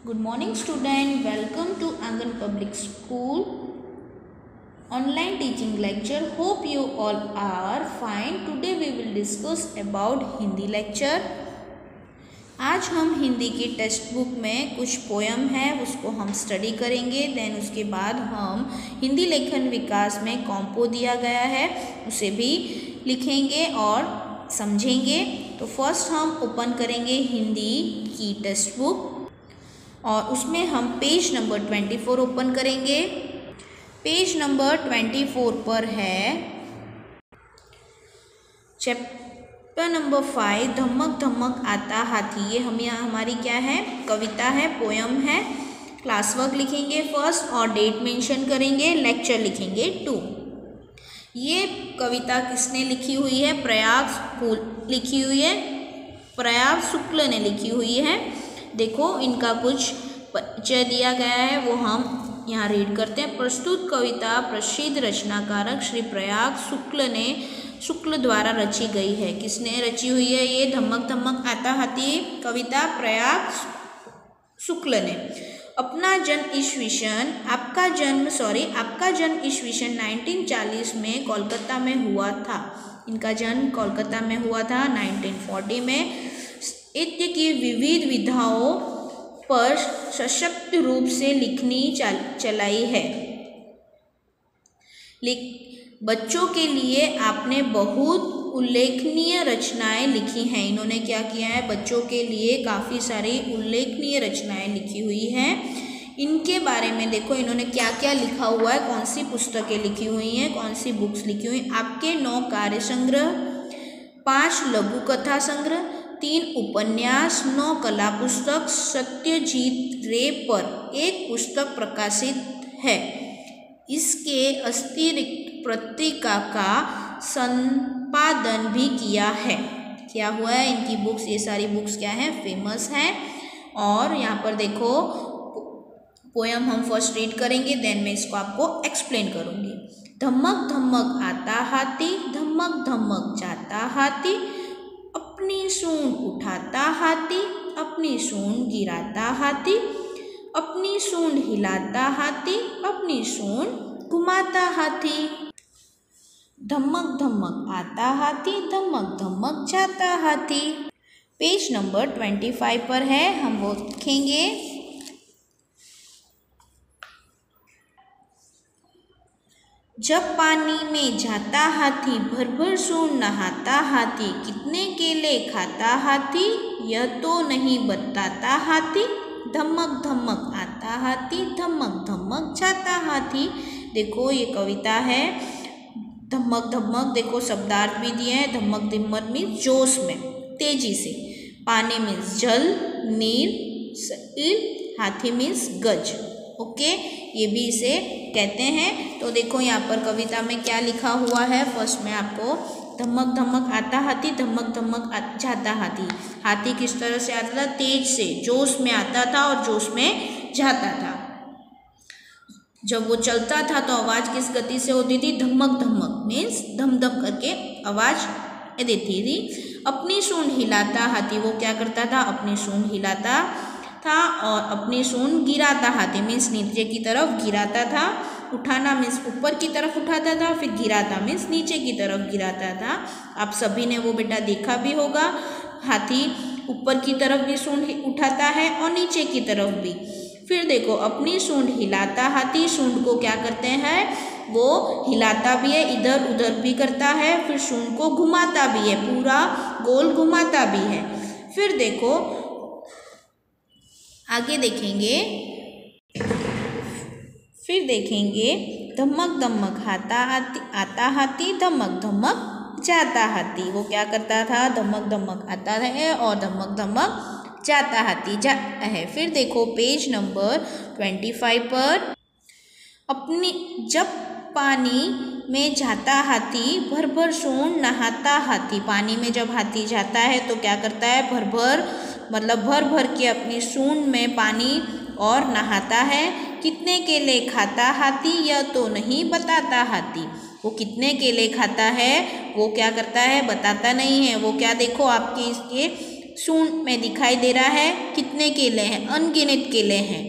Good morning student, welcome to Angan Public School online teaching lecture. Hope you all are fine. Today we will discuss about Hindi lecture. आज हम हिंदी की text book में कुछ poem है उसको हम study करेंगे। देन उसके बाद हम हिंदी लेखन विकास में कॉम्पो दिया गया है उसे भी लिखेंगे और समझेंगे। तो फर्स्ट हम ओपन करेंगे हिंदी की टेक्स्ट बुक और उसमें हम पेज नंबर 24 ओपन करेंगे। पेज नंबर 24 पर है चैप्टर नंबर 5 धमक धमक आता हाथी। ये हम यहाँ हमारी क्या है, कविता है, पोयम है। क्लास वर्क लिखेंगे फर्स्ट और डेट मेंशन करेंगे, लेक्चर लिखेंगे 2। ये कविता किसने लिखी हुई है? प्रयाग लिखी हुई है, प्रयाग शुक्ल ने लिखी हुई है। देखो इनका कुछ परिचय दिया गया है वो हम यहाँ रीड करते हैं। प्रस्तुत कविता प्रसिद्ध रचनाकारक श्री प्रयाग शुक्ल द्वारा रची गई है। किसने रची हुई है ये धमक धमक आता हाथी कविता? प्रयाग शुक्ल ने। आपका जन्म ईस्वीसन 1940 में कोलकाता में हुआ था। इनका जन्म कोलकाता में हुआ था 1940 में। साहित्य की विविध विधाओं पर सशक्त रूप से लिखनी चलाई है। बच्चों के लिए आपने बहुत उल्लेखनीय रचनाएं लिखी हैं। इन्होंने क्या किया है? बच्चों के लिए काफ़ी सारी उल्लेखनीय रचनाएं लिखी हुई हैं। इनके बारे में देखो इन्होंने क्या क्या लिखा हुआ है, कौन सी पुस्तकें लिखी हुई हैं, कौन सी बुक्स लिखी हुई हैं। आपके 9 कार्य संग्रह, 5 लघु कथा संग्रह, 3 उपन्यास, 9 कला पुस्तक, सत्यजीत रे पर एक पुस्तक प्रकाशित है। इसके अतिरिक्त पत्रिका का संपादन भी किया है। क्या हुआ है? इनकी बुक्स, ये सारी बुक्स क्या है, फेमस हैं। और यहाँ पर देखो पोयम हम फर्स्ट रीड करेंगे, देन मैं इसको आपको एक्सप्लेन करूँगी। धमक धमक आता हाथी, धमक धमक जाता हाथी, अपनी सूंड उठाता हाथी, अपनी सूंड गिराता हाथी, अपनी सूंड हिलाता हाथी, अपनी सूंड घुमाता हाथी। धमक धमक आता हाथी, धमक धमक जाता हाथी। पेज नंबर 25 पर है, हम वो लिखेंगे। जब पानी में जाता हाथी, भर भर सूंड नहाता हाथी, कितने केले खाता हाथी, यह तो नहीं बताता हाथी। धमक धमक आता हाथी, धमक धमक जाता हाथी। देखो ये कविता है। धमक धमक देखो शब्दार्थ भी दिए हैं। धमक धमक मीन्स जोश में, तेजी से। पानी मीन्स जल, नीर, सईल, हाथी मीन्स गज। ओके, ये भी इसे कहते हैं। तो देखो यहाँ पर कविता में क्या लिखा हुआ है। फर्स्ट में आपको धमक धमक आता हाथी, धमक धमक जाता हाथी। हाथी किस तरह से आता था? तेज से, जोश में आता था और जोश में जाता था। जब वो चलता था तो आवाज़ किस गति से होती थी? धमक धमक मीन्स धम धम करके आवाज़ देती थी। अपनी सूंड हिलाता हाथी, वो क्या करता था? अपनी सूंड हिलाता था। और अपनी सूंड गिराता हाथी मीन्स नीचे की तरफ गिराता था। उठाना मीन्स ऊपर की तरफ उठाता था, फिर गिराता मीन्स नीचे की तरफ गिराता था। आप सभी ने वो बेटा देखा भी होगा। हाथी ऊपर की तरफ भी सूंड उठाता है और नीचे की तरफ भी। फिर देखो अपनी सूंड हिलाता हाथी, सूंड को क्या करते हैं? वो हिलाता भी है, इधर उधर भी करता है, फिर सूंड को घुमाता भी है, पूरा गोल घुमाता भी है। फिर देखो आगे देखेंगे, फिर देखेंगे धमक धमक आता हाथी, धमक धमक जाता हाथी। वो क्या करता था? धमक धमक आता है और धमक धमक जाता हाथी है। फिर देखो पेज नंबर 25 पर, जब पानी में जाता हाथी, भर भर सूंड नहाता हाथी। पानी में जब हाथी जाता है तो क्या करता है? भर भर मतलब भर भर के अपनी सूंड में पानी और नहाता है। कितने केले खाता हाथी, यह तो नहीं बताता हाथी। वो कितने केले खाता है वो क्या करता है? बताता नहीं है। वो क्या देखो आपके इसके सूंड में दिखाई दे रहा है कितने केले हैं, अनगिनत केले हैं।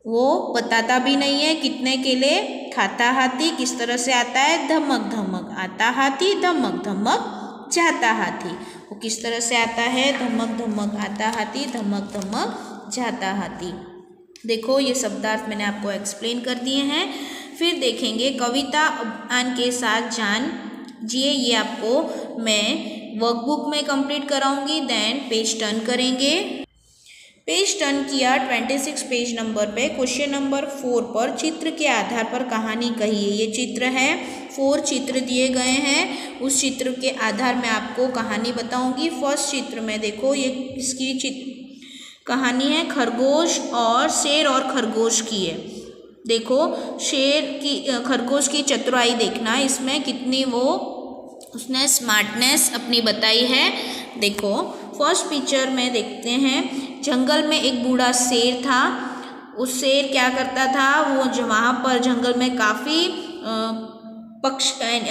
वो बताता भी नहीं है कितने केले। खाता हाथी किस तरह से आता है, धमक धमक आता हाथी, धमक धमक जाता हाथी। वो किस तरह से आता है, धमक धमक आता हाथी, धमक धमक जाता हाथी। देखो ये शब्दार्थ मैंने आपको एक्सप्लेन कर दिए हैं। फिर देखेंगे कविता अभियान के साथ जान जिए, ये आपको मैं वर्कबुक में कंप्लीट कराऊंगी। देन पेज टर्न करेंगे। पेज टर्न किया 26 पेज नंबर पे। क्वेश्चन नंबर 4 पर चित्र के आधार पर कहानी कहिए। ये चित्र है, 4 चित्र दिए गए हैं। उस चित्र के आधार में आपको कहानी बताऊंगी। फर्स्ट चित्र में देखो, ये इसकी कहानी है खरगोश और शेर और खरगोश की है। देखो शेर की खरगोश की चतुराई देखना, इसमें कितनी वो उसने स्मार्टनेस अपनी बताई है। देखो फर्स्ट पिक्चर में देखते हैं, जंगल में एक बूढ़ा शेर था। उस शेर क्या करता था, वो वहाँ पर जंगल में काफ़ी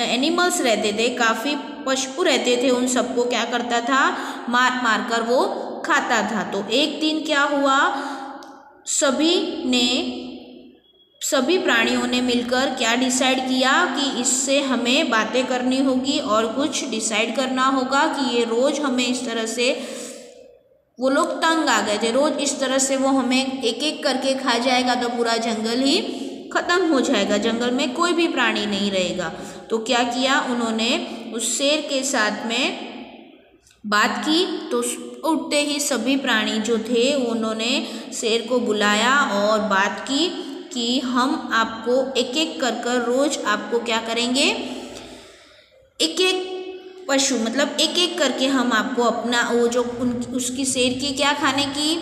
एनिमल्स रहते थे, काफ़ी पशु रहते थे। उन सबको क्या करता था, मार मार कर वो खाता था। तो एक दिन क्या हुआ, सभी प्राणियों ने मिलकर क्या डिसाइड किया कि इससे हमें बातें करनी होगी और कुछ डिसाइड करना होगा कि ये रोज़ हमें इस तरह से, वो लोग तंग आ गए थे, रोज़ इस तरह से वो हमें एक एक करके खा जाएगा तो पूरा जंगल ही ख़त्म हो जाएगा, जंगल में कोई भी प्राणी नहीं रहेगा। तो क्या किया उन्होंने, उस शेर के साथ में बात की। तो उठते ही सभी प्राणी जो थे उन्होंने शेर को बुलाया और बात की कि हम आपको एक एक कर रोज़ आपको क्या करेंगे, एक एक पशु मतलब एक एक करके हम आपको अपना वो जो उसकी शेर की क्या खाने की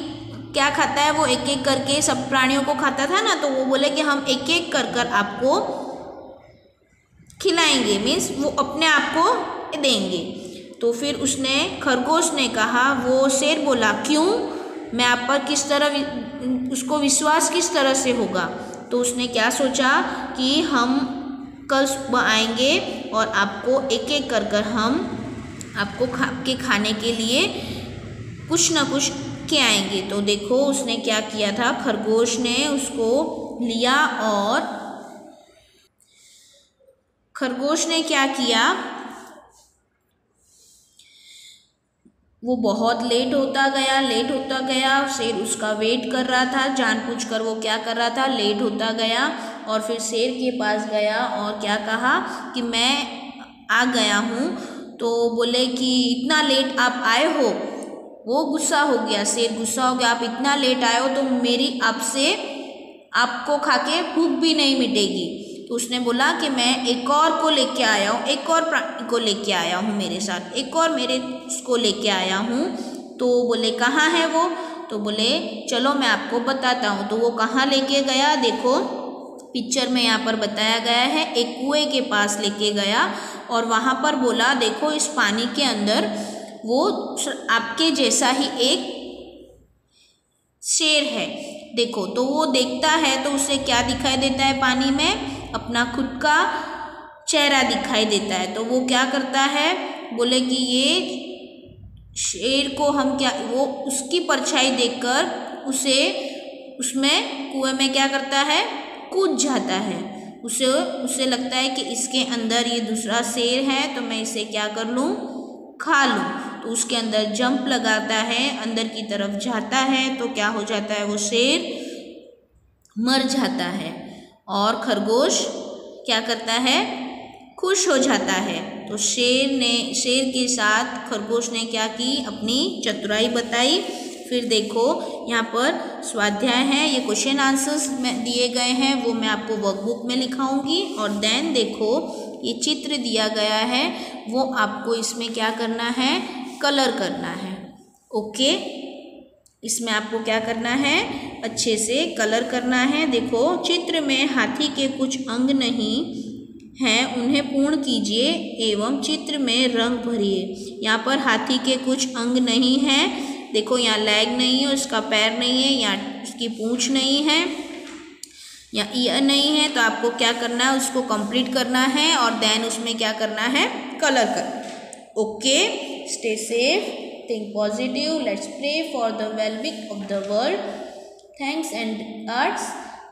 क्या खाता है, वो एक एक करके सब प्राणियों को खाता था ना, तो वो बोले कि हम एक एक कर आपको खिलाएंगे, मीन्स वो अपने आप को देंगे। तो फिर उसने खरगोश ने कहा, वो शेर बोला क्यों, मैं आप पर किस तरह उसको विश्वास किस तरह से होगा। तो उसने क्या सोचा कि हम कल सुबह आएंगे और आपको एक एक कर हम आपको के खाने के लिए कुछ ना कुछ के आएंगे। तो देखो उसने क्या किया था, खरगोश ने उसको लिया और खरगोश ने क्या किया, वो बहुत लेट होता गया। शेर उसका वेट कर रहा था, जानबूझकर वो क्या कर रहा था, लेट होता गया। और फिर शेर के पास गया और क्या कहा कि मैं आ गया हूँ। तो बोले कि इतना लेट आप आए हो, वो गुस्सा हो गया, शेर गुस्सा हो गया, आप इतना लेट आए हो तो मेरी आपको खा के भूख भी नहीं मिटेगी। तो उसने बोला कि मैं एक और को लेके आया हूँ, एक और प्राणी को लेके आया हूँ मेरे साथ, एक और मेरे उसको लेके आया हूँ। तो बोले कहाँ है वो, तो बोले चलो मैं आपको बताता हूँ। तो वो कहाँ लेके गया, देखो पिक्चर में यहाँ पर बताया गया है, एक कुएं के पास लेके गया और वहाँ पर बोला देखो इस पानी के अंदर वो आपके जैसा ही एक शेर है, देखो। तो वो देखता है तो उसे क्या दिखाई देता है, पानी में अपना खुद का चेहरा दिखाई देता है। तो वो क्या करता है, बोले कि ये शेर को हम क्या, वो उसकी परछाई देखकर उसमें कुएं में क्या करता है, कूद जाता है। उसे लगता है कि इसके अंदर ये दूसरा शेर है तो मैं इसे क्या कर लूँ, खा लूँ। तो उसके अंदर जंप लगाता है, अंदर की तरफ जाता है। तो क्या हो जाता है, वो शेर मर जाता है और खरगोश क्या करता है, खुश हो जाता है। तो शेर के साथ खरगोश ने क्या की, अपनी चतुराई बताई। फिर देखो यहाँ पर स्वाध्याय है, ये क्वेश्चन आंसर्स में दिए गए हैं, वो मैं आपको वर्कबुक में लिखाऊंगी। और देन देखो ये चित्र दिया गया है, वो आपको इसमें क्या करना है, कलर करना है। ओके, इसमें आपको क्या करना है, अच्छे से कलर करना है। देखो चित्र में हाथी के कुछ अंग नहीं हैं, उन्हें पूर्ण कीजिए एवं चित्र में रंग भरिए। यहाँ पर हाथी के कुछ अंग नहीं हैं, देखो यहाँ लेग नहीं है, उसका पैर नहीं है, यहाँ उसकी पूँछ नहीं है, यहाँ ईयर नहीं है। तो आपको क्या करना है, उसको कंप्लीट करना है और देन उसमें क्या करना है, कलर करना। Okay, stay safe. Think positive. Let's pray for the well-being of the world. Thanks and arts,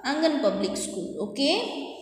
Angan Public School. Okay.